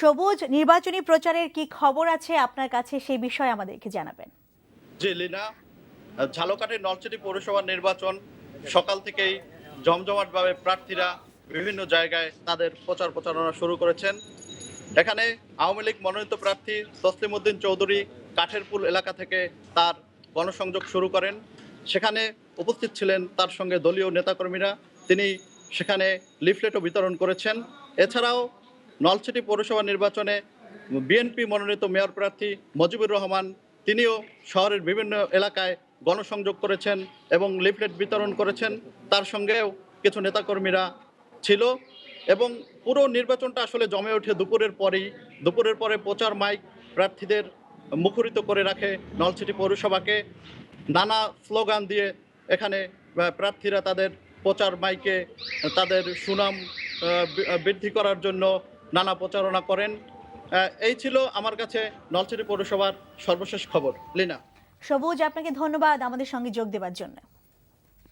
সবুজ, নির্বাচনী প্রচারের কি খবর আছে আপনার কাছে, সেই বিষয়ে আমাদেরকে জানাবেন। জি লিনা, ঝালকাঠির নলছিটি পৌরসভার নির্বাচন সকাল থেকেই জমজমাটভাবে প্রার্থীরা বিভিন্ন জায়গায় তাদের প্রচার প্রচারণা শুরু করেছেন। এখানে আওয়ামী লীগ মনোনীত প্রার্থী তসলিম উদ্দিন চৌধুরী কাঠেরপুল এলাকা থেকে তার গণসংযোগ শুরু করেন। সেখানে উপস্থিত ছিলেন তার সঙ্গে দলীয় নেতাকর্মীরা। তিনি সেখানে লিফলেটও বিতরণ করেছেন। এছাড়াও নলছিটি পৌরসভা নির্বাচনে বিএনপি মনোনীত মেয়র প্রার্থী মজিবুর রহমান তিনিও শহরের বিভিন্ন এলাকায় গণসংযোগ করেছেন এবং লিফলেট বিতরণ করেছেন। তার সঙ্গেও কিছু নেতাকর্মীরা ছিল এবং পুরো নির্বাচনটা আসলে জমে ওঠে দুপুরের পরে প্রচার মাইক প্রার্থীদের মুখরিত করে রাখে নলছিটি পৌরসভাকে। নানা স্লোগান দিয়ে এখানে প্রার্থীরা তাদের প্রচার মাইকে তাদের সুনাম বৃদ্ধি করার জন্য নানা প্রচারণা করেন। এই ছিল আমার কাছে নলছিটি পৌরসভার সর্বশেষ খবর। লিনা। সবুজ, আপনাকে ধন্যবাদ আমাদের সঙ্গে যোগ দেওয়ার জন্য।